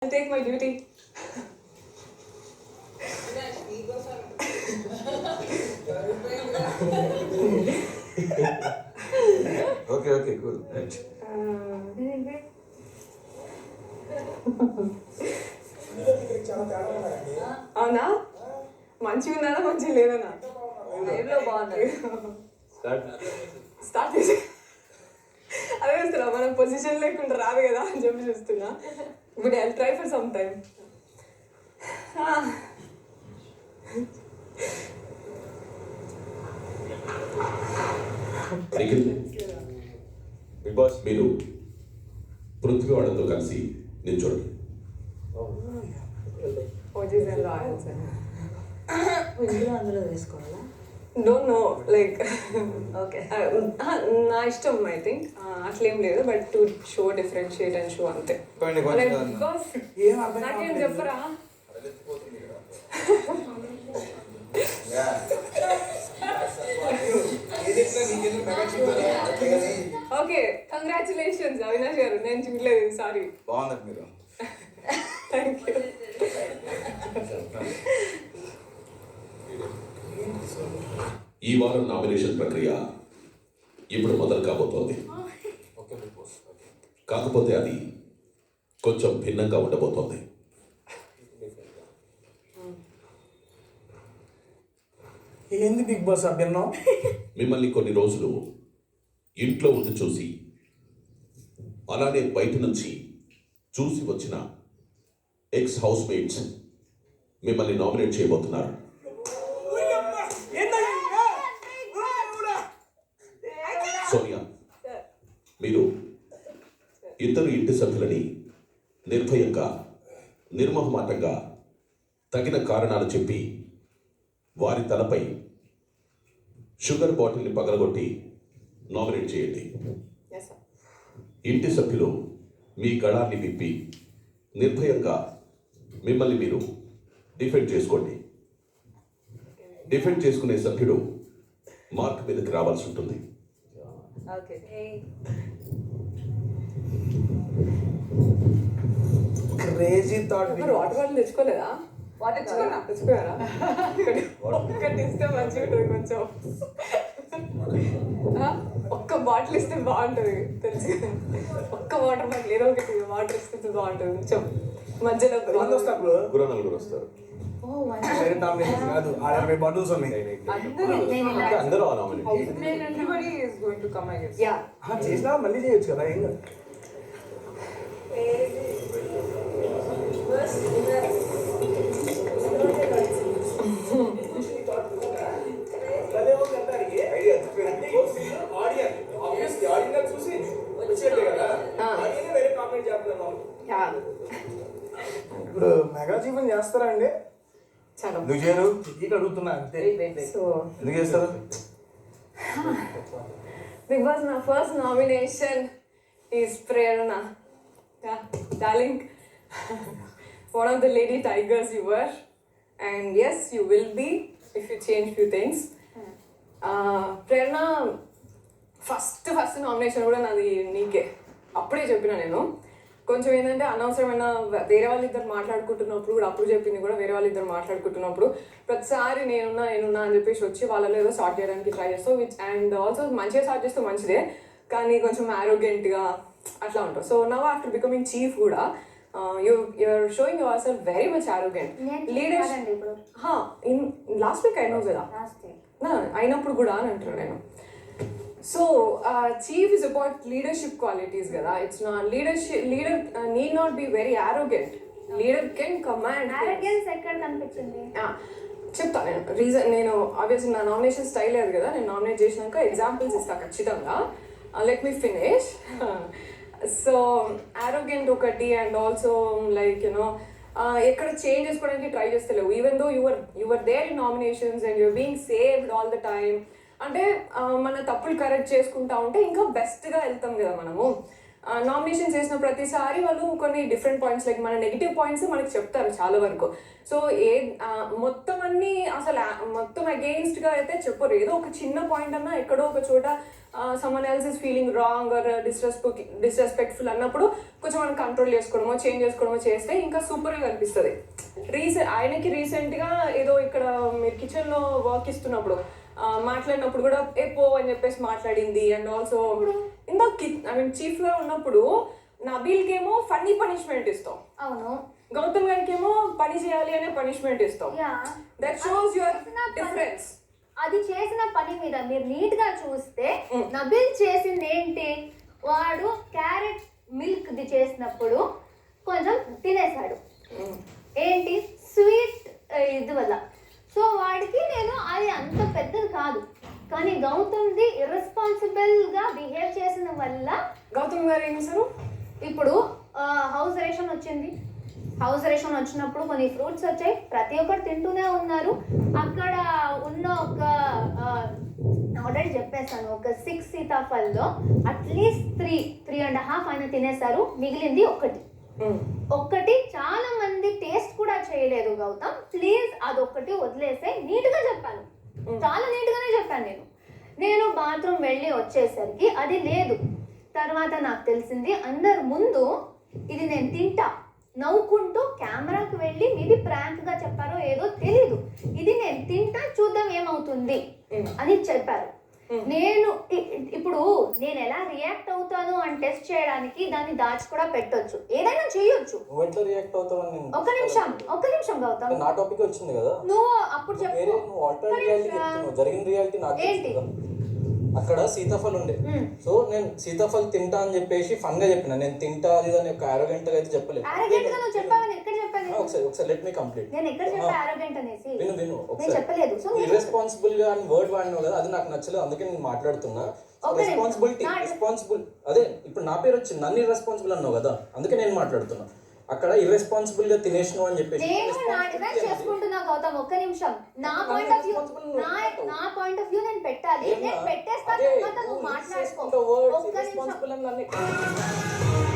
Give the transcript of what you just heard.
I'll take my duty. Okay, cool. Right. అవునా మంచిగా ఉన్నానా మంచిగా లేదనా లైవ్లో బాగుంది. స్టార్ట్ చేసి అదే వస్తున్నా మనం పొజిషన్ లేకుండా రాదు కదా అని చెప్పి చూస్తున్నా but I try for some time. Bigg Boss మీరు పృథ్వీ వాళ్ళతో కలిసి నిల్చోండి. పొజిషన్ రాయాలి సార్. ఇందులో అందులో వేసుకోవాలా? డోంట్ నో లైక్ ఓకే, నా ఇష్టం ఐ థింక్ అట్లేం లేదు but to show differentiate and show అంతే. బికాస్ నాకేం చెప్పరా ఓకే కంగ్రాచులేషన్స్ అవినాష్ గారు, నేను చూడలేదు సారీ. బాగుంది మీరు. Thank you. ఈ వారం నామినేషన్ ప్రక్రియ ఇప్పుడు మొదలు కాబోతోంది. కాకపోతే అది కొంచెం భిన్నంగా ఉండబోతోంది. ఏంది బిగ్ బాస్ అభ్యర్థం? మిమ్మల్ని కొన్ని రోజులు ఇంట్లో ఉండి చూసి అలానే బయట నుంచి చూసి వచ్చిన ఎక్స్ హౌస్ మేట్స్ మిమ్మల్ని నామినేట్ చేయబోతున్నారు. సోనియా, మీరు ఇద్దరు ఇంటి సభ్యులని నిర్భయంగా నిర్మోహమాటంగా తగిన కారణాలు చెప్పి వారి తలపై షుగర్ బాటిల్ని పగలగొట్టి నామినేట్ చేయండి. ఇంటి సభ్యులు మీ గళాన్ని విప్పి నిర్భయంగా మిమ్మల్ని మీరు డిఫెండ్ చేసుకోండి. డిఫెండ్ చేసుకునే సభ్యుడు మార్క్ మీదకి రావాల్సి ఉంటుంది. Okay. Crazy thought. Water bottle తెచ్చుకోలేదా? వాటర్ తెచ్చుకోయారా? ఒక్కటి ఇస్తే మంచిగా ఉంటుంది కొంచెం. ఒక్క బాటిల్ ఇస్తే బాగుంటుంది తెలుసు. ఒక్క వాటర్ బాటిల్ ఏదో ఒకటి వాటర్ ఇస్తే బాగుంటుంది కొంచెం మధ్యలో. నలుగురు వస్తారు. కాదు, 60 బాటిల్స్ ఉన్నాయి. అందరూ నామినేట్ చేసినా మళ్ళీ చేయొచ్చు కదా, ఏం కాదు. ఇప్పుడు మెగా జీవన్ చేస్తారా అండి? నువ్వు చేయరు? ఇక్కడ అడుగుతున్నా అంతే. సో ఎందుకు చేస్తారు? బిగ్ బాస్ నా first nomination is Prerana. Darling, one of the lady tigers you were, and yes you will be if you change few things. Prerana first nomination కూడా నాది నీకే. అప్పుడే చెప్పిన నేను. కొంచెం ఏంటంటే అనవసరమైన వేరే వాళ్ళిద్దరు మాట్లాడుకుంటున్నప్పుడు కూడా, అప్పుడు చెప్పింది కూడా వేరే వాళ్ళిద్దరు మాట్లాడుకుంటున్నప్పుడు ప్రతిసారి నేనున్నా అని చెప్పేసి వచ్చి వాళ్ళలో ఏదో స్టార్ట్ చేయడానికి ట్రై చేస్తావు. అండ్ ఆల్సో మంచిగా స్టార్ట్ చేస్తే మంచిదే, కానీ కొంచెం ఆరోగెంట్గా అట్లా ఉంటావు. So now after becoming chief కూడా you're showing yourself very much arrogant. Leadership in last week I know కదా, అయినప్పుడు కూడా అని అంటారు నేను. So chief is about leadership qualities కదా. It's not leader need not be very arrogant. Leader can command. arrogance ఎక్కడ కనిపించింది? చెప్తా నేను రీజన్. నేను ఆబ్వియస్లీ నా నామినేషన్ స్టైల్ లేదు కదా, నేను నామినేట్ చేసినాక ఎగ్జాంపుల్స్ ఇస్తాను ఖచ్చితంగా. Let me finish. So arrogant ఒకటి, అండ్ ఆల్సో లైక్ యునో ఎక్కడ చేంజ్ చేసుకోవడానికి ట్రై చేస్తలేవు. Even though you're there in nominations and you're being saved all the time. అంటే మన తప్పులు కరెక్ట్ చేసుకుంటా ఉంటే ఇంకా బెస్ట్గా వెళ్తాం కదా మనము. నామినేషన్ చేసిన ప్రతిసారి వాళ్ళు కొన్ని డిఫరెంట్ పాయింట్స్ లైక్ మన నెగిటివ్ పాయింట్స్ మనకి చెప్తారు చాలా వరకు. సో మొత్తం అన్ని అసలు మొత్తం అగెయిన్స్ట్గా అయితే చెప్పరు. ఏదో ఒక చిన్న పాయింట్ అన్నా ఎక్కడో ఒక చోట someone else is feeling wrong or disrespectful అన్నప్పుడు కొంచెం మనం కంట్రోల్ చేసుకోవడమో చేంజ్ చేసుకోవడమో చేస్తే ఇంకా సూపర్గా కనిపిస్తుంది. ఆయనకి రీసెంట్గా ఏదో ఇక్కడ మీరు కిచెన్లో వర్క్ ఇస్తున్నప్పుడు మాట్లాడినప్పుడు కూడా పో అని చెప్పేసి మాట్లాడింది. అండ్ ఆల్సో ఇంత చీఫ్గా ఉన్నప్పుడు నబీల్కి ఏమో ఫన్నీ పనిష్మెంట్ ఇస్తాం, అవును, గౌతమ్ గారికి ఏమో పని చేయాలి అనే పనిష్మెంట్ ఇస్తాం. That shows your difference. అది చేసిన పని మీద మీరు నీట్ గా చూస్తే నబిల్ చేసింది ఏంటి, వాడు క్యారెట్ మిల్క్ ది చేసినప్పుడు కొంచెం తినేసాడు, ఏంటి స్వీట్ ఇది వల్ల. సో వాడికి నేను అది అంత పెద్దది కాదు, కానీ గౌతమ్ది ఇర్రెస్పాన్సిబుల్ గా బిహేవ్ చేసిన వల్ల గౌతమ్ గారు ఏం చేశారు, ఇప్పుడు హౌస్ రేషన్ వచ్చింది, హౌస్ రేషన్ వచ్చినప్పుడు కొన్ని ఫ్రూట్స్ వచ్చాయి, ప్రతి ఒక్కరు తింటూనే ఉన్నారు. అక్కడ ఉన్న ఒక ఆల్రెడీ చెప్పేసాను, ఒక 6 సీతాఫల్లో అట్లీస్ట్ 3.5 ఆయన తినేశారు, మిగిలింది ఒక్కటి చాలా మంది టేస్ట్ కూడా చేయలేదు. గౌతమ్ ప్లీజ్ అదొక్కటి వదిలేసే, నీట్గా చెప్పాను, చాలా నీట్గానే చెప్పాను. నేను బాత్రూమ్ వెళ్ళి వచ్చేసరికి అది లేదు. తర్వాత నాకు తెలిసింది అందరు ముందు ఇది నేను తింటా నవ్వుకుంటూ కెమెరాకి వెళ్ళి మేబీ ప్రాంక్గా చెప్పారో ఏదో తెలీదు, ఇది నేను తింటా చూద్దాం ఏమవుతుంది అని చెప్పారు. ఇప్పుడు నేను ఎలా రియాక్ట్ అవుతాను అని టెస్ట్ చేయడానికి దాన్ని దాచి కూడా పెట్టొచ్చు, ఏదైనా చేయొచ్చు. ఎట్లా రియాక్ట్ అవుతావు? ఒక్క నిమిషం గౌతమ్, నా టాపిక్ వచ్చింది కదా, నువ్వు అప్పుడు చెప్పు. నువ్వు ఆల్టర్నేట్ రియాలిటీ చెప్తున్నావు, జరిగిన రియాలిటీ నాకు ఏంటి? అక్కడ సీతాఫల్ ఉండే, సో నేను సీతాఫల్ తింటా అని చెప్పేసి ఫన్ గా చెప్పిన, నేను తింటా అది అని ఒక ఆరోగెంట్ గా అయితే చెప్పలేదు. ఒకసారి లెట్ మీ కంప్లీట్. విను ఒకసారి ఇర్రెస్పాన్సిబుల్ గా అని వర్డ్ వాడినావు కదా, అది నాకు నచ్చలేదు, అందుకే నేను మాట్లాడుతున్నా. రెస్పాన్సిబుల్ అదే ఇప్పుడు నా పేరు వచ్చింది, నన్ను ఇర్రెస్పాన్సిబుల్ అన్నావు కదా, అందుకే నేను మాట్లాడుతున్నా. అక్కడ ఇర్రెస్పాన్సిబుల్ గా తినేసినావు అని చెప్పేసి గౌతమ్ ఒక్క నిమిషం, నా పాయింట్ ఆఫ్ వ్యూ నేను పెట్టాలి, నేను పెట్టేస్తాను, నువ్వు మాట్లాడుకో. ఒక్క నిమిషం.